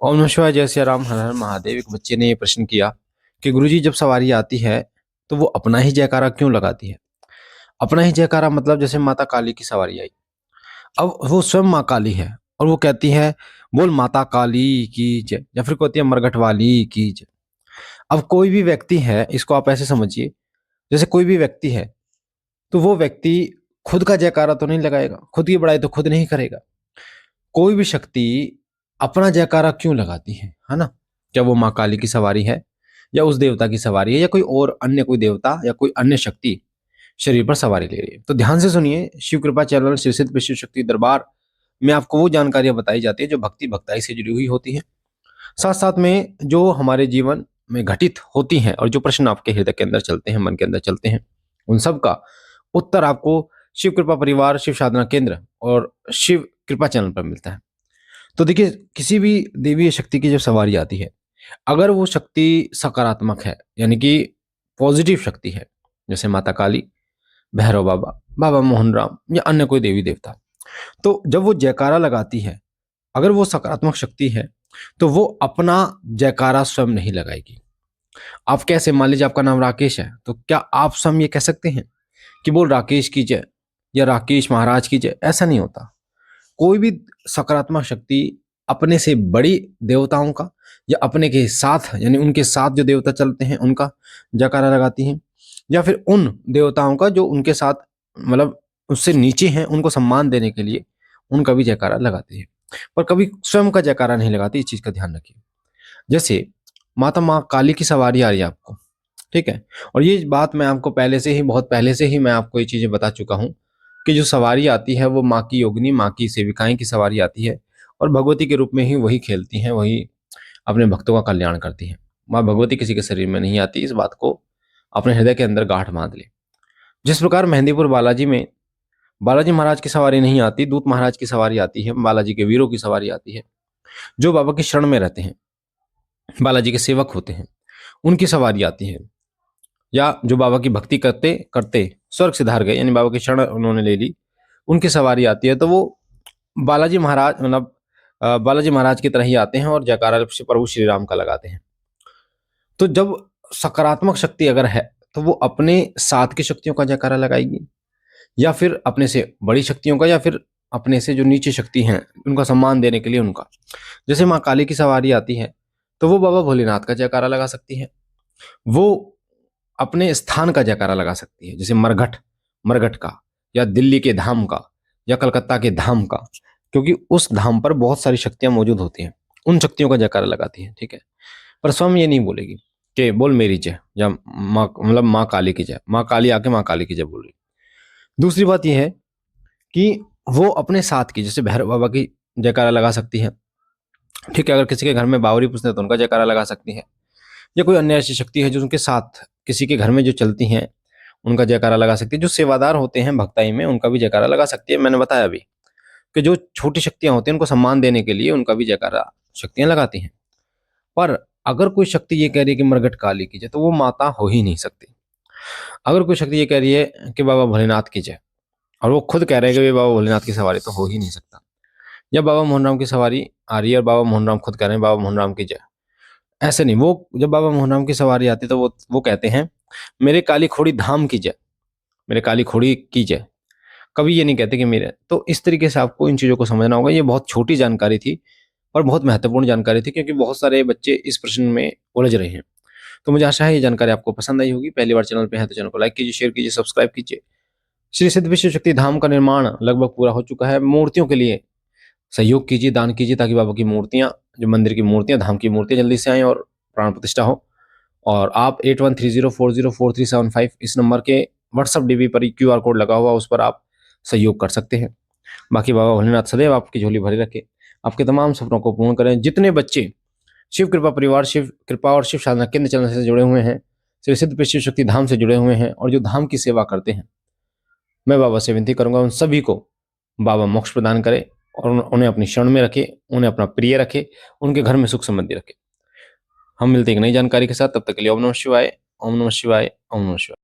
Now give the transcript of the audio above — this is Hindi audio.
ओम नमः शिवाय, जय सिया राम, हर हर महादेव। एक बच्चे ने ये प्रश्न किया कि गुरुजी, जब सवारी आती है तो वो अपना ही जयकारा क्यों लगाती है। अपना ही जयकारा मतलब जैसे माता काली की सवारी आई, अब वो स्वयं माँ काली है और वो कहती है बोल माता काली की जय, या फिर कहती है मरघट वाली की जय। अब कोई भी व्यक्ति है, इसको आप ऐसे समझिए, जैसे कोई भी व्यक्ति है तो वो व्यक्ति खुद का जयकारा तो नहीं लगाएगा, खुद की बड़ाई तो खुद नहीं करेगा। कोई भी शक्ति अपना जयकारा क्यों लगाती है ना। क्या वो माँ काली की सवारी है, या उस देवता की सवारी है, या कोई और अन्य कोई देवता या कोई अन्य शक्ति शरीर पर सवारी ले रही है। तो ध्यान से सुनिए, शिव कृपा चैनल श्री सिद्ध विश्व शक्ति दरबार में आपको वो जानकारियां बताई जाती है जो भक्ति भक्ताई से जुड़ी हुई होती है, साथ साथ में जो हमारे जीवन में घटित होती हैं और जो प्रश्न आपके हृदय के अंदर चलते हैं, मन के अंदर चलते हैं, उन सब का उत्तर आपको शिव कृपा परिवार, शिव साधना केंद्र और शिव कृपा चैनल पर मिलता है। तो देखिए, किसी भी देवी या शक्ति की जब सवारी आती है, अगर वो शक्ति सकारात्मक है, यानी कि पॉजिटिव शक्ति है, जैसे माता काली, भैरव बाबा, बाबा मोहन राम या अन्य कोई देवी देवता, तो जब वो जयकारा लगाती है, अगर वो सकारात्मक शक्ति है तो वो अपना जयकारा स्वयं नहीं लगाएगी। आप कैसे, मान लीजिए आपका नाम राकेश है, तो क्या आप स्वयं ये कह सकते हैं कि बोल राकेश की जय या राकेश महाराज की जय? ऐसा नहीं होता। कोई भी सकारात्मक शक्ति अपने से बड़ी देवताओं का या अपने के साथ, यानी उनके साथ जो देवता चलते हैं उनका जयकारा लगाती हैं, या फिर उन देवताओं का जो उनके साथ मतलब उससे नीचे हैं, उनको सम्मान देने के लिए उनका भी जयकारा लगाती है, पर कभी स्वयं का जयकारा नहीं लगाती। इस चीज का ध्यान रखिए। जैसे माँ काली की सवारी आ रही है आपको, ठीक है, और ये बात मैं आपको पहले से ही, बहुत पहले से ही मैं आपको ये चीजें बता चुका हूँ कि जो सवारी आती है वो माँ की योगिनी, माँ की सेविकाएं की सवारी आती है, और भगवती के रूप में ही वही खेलती हैं, वही अपने भक्तों का कल्याण करती हैं। माँ भगवती किसी के शरीर में नहीं आती, इस बात को अपने हृदय के अंदर गांठ बांध ले। जिस प्रकार मेहंदीपुर बालाजी में बालाजी महाराज की सवारी नहीं आती, दूत महाराज की सवारी आती है, बालाजी के वीरों की सवारी आती है, जो बाबा की शरण में रहते हैं, बालाजी के सेवक होते हैं, उनकी सवारी आती है, या जो बाबा की भक्ति करते करते स्वर्ग सिधार गए, यानी बाबा की शरण उन्होंने ले ली, उनकी सवारी आती है, तो वो बालाजी महाराज मतलब बालाजी महाराज की तरह ही आते हैं और जयकारा प्रभु श्री राम का लगाते हैं। तो जब सकारात्मक शक्ति अगर है तो वो अपने साथ की शक्तियों का जयकारा लगाएगी, या फिर अपने से बड़ी शक्तियों का, या फिर अपने से जो नीचे शक्ति हैं उनका सम्मान देने के लिए उनका। जैसे माँ काली की सवारी आती है तो वो बाबा भोलेनाथ का जयकारा लगा सकती है, वो अपने स्थान का जयकारा लगा सकती है, जैसे मरघट, मरघट का, या दिल्ली के धाम का, या कलकत्ता के धाम का, क्योंकि उस धाम पर बहुत सारी शक्तियां मौजूद होती हैं, उन शक्तियों का जयकारा लगाती है, ठीक है। पर स्वयं ये नहीं बोलेगी कि बोल मेरी जय, या माँ मतलब माँ काली की जय, माँ काली आके माँ काली की जय बोल रही। दूसरी बात यह है कि वो अपने साथ की, जैसे भैरव बाबा की जयकारा लगा सकती है, ठीक है। अगर किसी के घर में बावरी पूछते हैं तो उनका जयकारा लगा सकती है, या कोई अन्य ऐसी शक्ति है जो उनके साथ किसी के घर में जो चलती हैं उनका जयकारा लगा सकती है। जो सेवादार होते हैं भक्ताई में, उनका भी जयकारा लगा सकती है। मैंने बताया अभी कि जो छोटी शक्तियां होती हैं उनको सम्मान देने के लिए उनका भी जयकारा शक्तियां लगाती हैं। पर अगर कोई शक्ति ये कह रही है कि मरघट काली की जय, तो वो माता हो ही नहीं सकती। अगर कोई शक्ति ये कह रही है कि बाबा भोलेनाथ की जय, और वो खुद कह रहे हैं कि बाबा भोलेनाथ की सवारी, तो हो ही नहीं सकता। या बाबा मोहन राम की सवारी आ रही है और बाबा मोहन राम खुद कह रहे हैं बाबा मोहन राम की जय, ऐसे नहीं। वो जब बाबा मोहन राम की सवारी आती है तो वो कहते हैं मेरे काली खोड़ी धाम की जय, मेरे काली खोड़ी की जय, कभी ये नहीं कहते कि मेरे। तो इस तरीके से आपको इन चीजों को समझना होगा। ये बहुत छोटी जानकारी थी और बहुत महत्वपूर्ण जानकारी थी, क्योंकि बहुत सारे बच्चे इस प्रश्न में उलझ रहे हैं। तो मुझे आशा है ये जानकारी आपको पसंद आई होगी। पहली बार चैनल पे है तो चैनल को लाइक कीजिए, शेयर कीजिए, सब्सक्राइब कीजिए। श्री सिद्ध विश्व शक्ति धाम का निर्माण लगभग पूरा हो चुका है। मूर्तियों के लिए सहयोग कीजिए, दान कीजिए, ताकि बाबा की मूर्तियां, जो मंदिर की मूर्तियां, धाम की मूर्तियां जल्दी से आएं और प्राण प्रतिष्ठा हो। और आप 8130404375 इस नंबर के व्हाट्सएप डीबी पर QR कोड लगा हुआ, उस पर आप सहयोग कर सकते हैं। बाकी बाबा भोलेनाथ सदैव आपकी झोली भरी रखे, आपके तमाम सपनों को पूर्ण करें। जितने बच्चे शिव कृपा परिवार, शिव कृपा और शिव साधना केंद्र चैनल से जुड़े हुए हैं, श्री सिद्ध विश्व शक्ति धाम से जुड़े हुए हैं, और जो धाम की सेवा करते हैं, मैं बाबा से विनती करूंगा उन सभी को बाबा मोक्ष प्रदान करे और उन्हें अपनी शरण में रखे, उन्हें अपना प्रिय रखे, उनके घर में सुख समृद्धि रखे। हम मिलते हैं एक नई जानकारी के साथ, तब तक के लिए ओम नमः शिवाय, ओम नमः शिवाय, ओम नमः शिवाय।